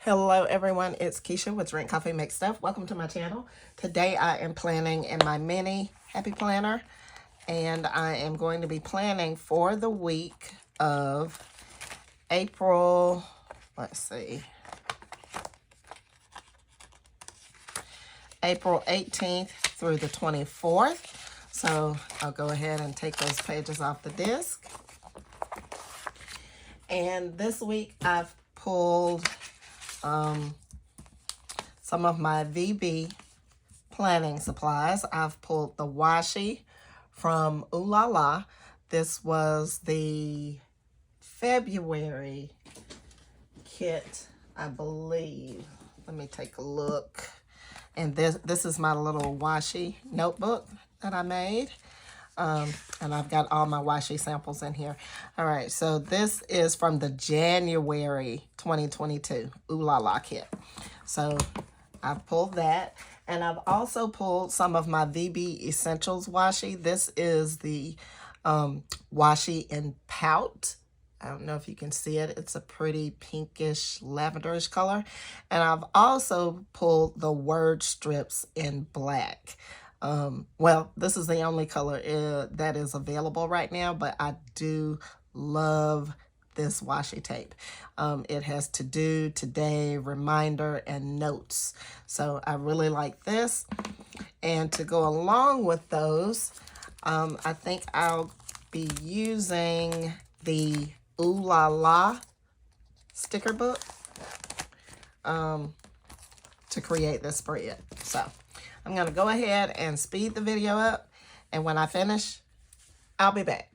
Hello everyone, it's Keisha with Drink Coffee Make Stuff. Welcome to my channel. Today I am planning in my mini happy planner, and I am going to be planning for the week of April, April 18th through the 24th. So I'll go ahead and take those pages off the disc. And this week I've pulled some of my VB planning supplies. I've pulled the washi from Ooh La La. This was the February kit, I believe. Let me take a look. And this is my little washi notebook that I made. And I've got all my washi samples in here. All right, so this is from the January 2022 Ooh La La kit. So I've pulled that. And I've also pulled some of my VB Essentials washi. This is the washi in Pout. I don't know if you can see it. It's a pretty pinkish, lavenderish color. And I've also pulled the word strips in black. Well, this is the only color that is available right now, but I do love this washi tape. It has to do, today, reminder, and notes. So I really like this. And to go along with those, I think I'll be using the Ooh La La sticker book to create this spread. So I'm going to go ahead and speed the video up, and when I finish, I'll be back.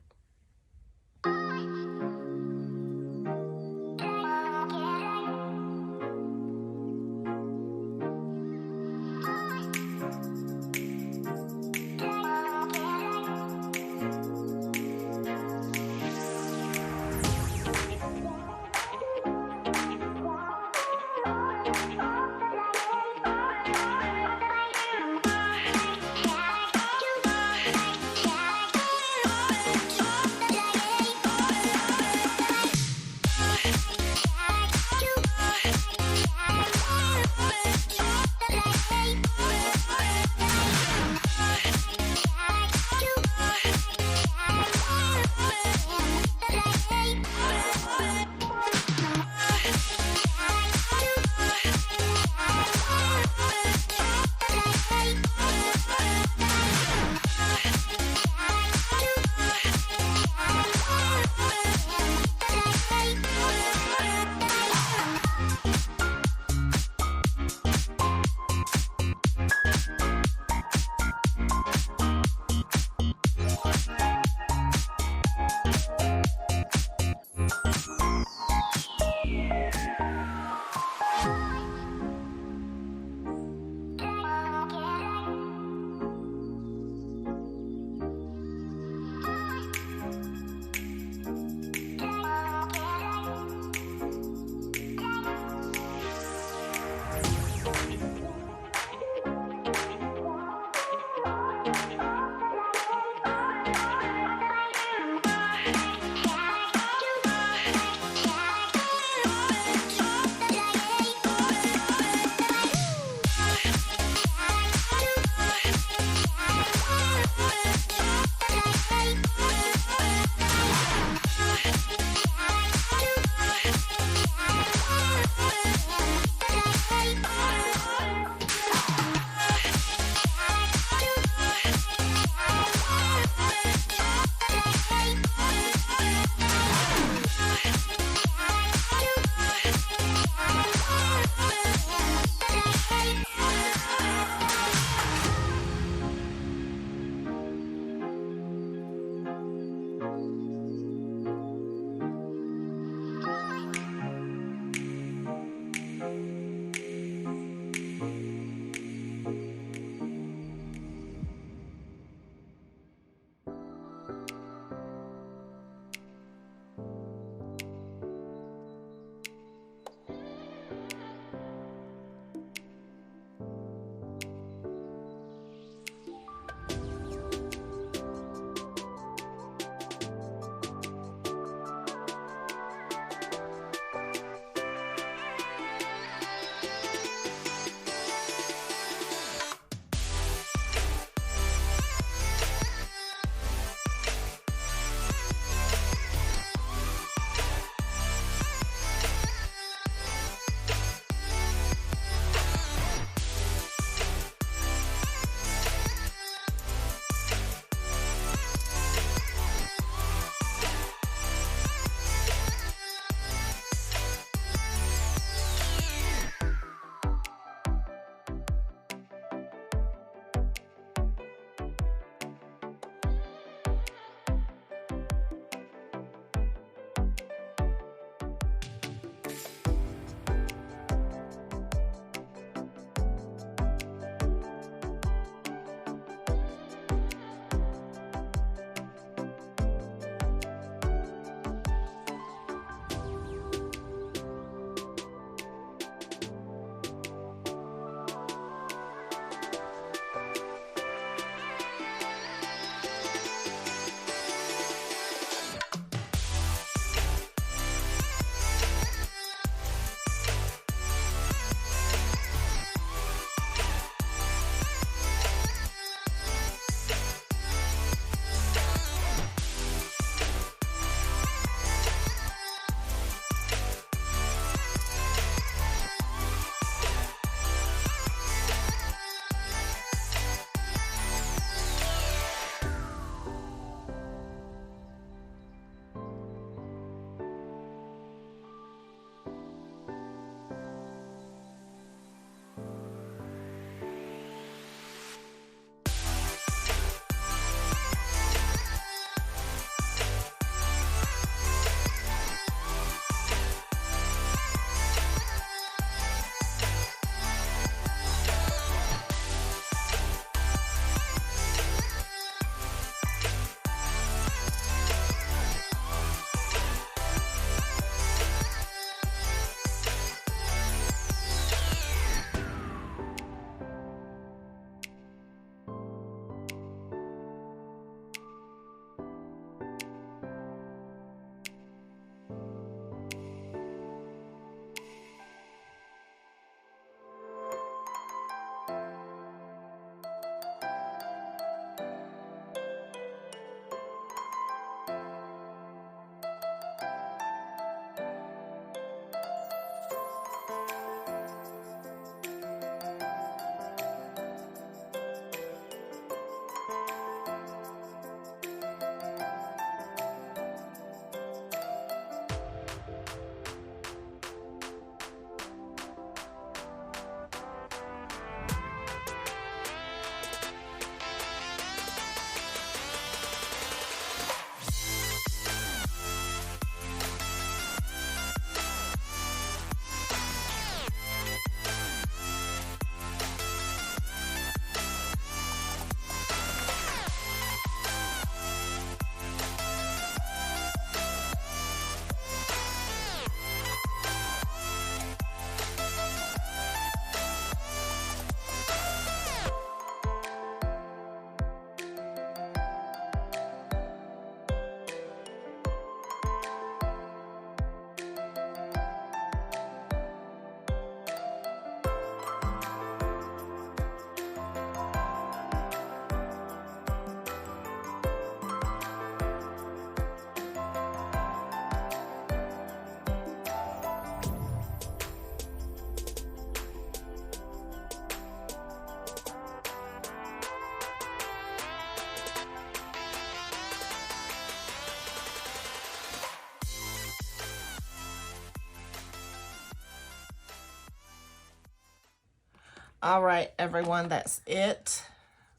All right, everyone, that's it.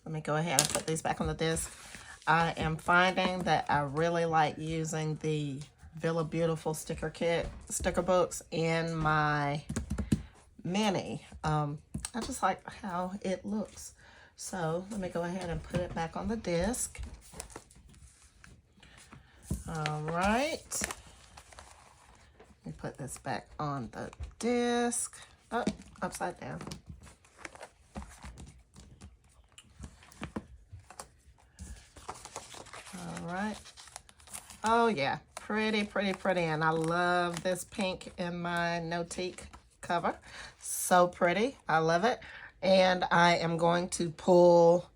Let me go ahead and put these back on the disc. I am finding that I really like using the VillabeauTIFFul sticker books in my mini. I just like how it looks. So let me go ahead and put it back on the disc. All right. Let me put this back on the disc. Oh, upside down. All right. Oh yeah, pretty, pretty, pretty. And I love this pink in my Notique cover. So pretty. I love it. And I am going to pull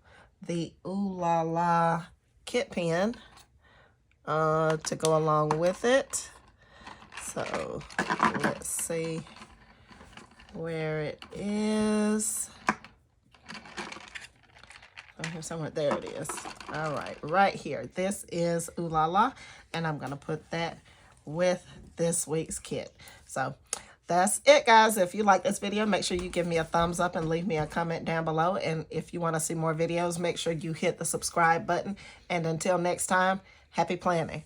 the Ooh La La kit pen to go along with it. So let's see where it is. Oh, here's somewhere. There it is. All right, right here. This is Ooh La La, and I'm gonna put that with this week's kit. So that's it, guys. If you like this video, make sure you give me a thumbs up and leave me a comment down below. And if you want to see more videos, make sure you hit the subscribe button. And until next time, happy planning.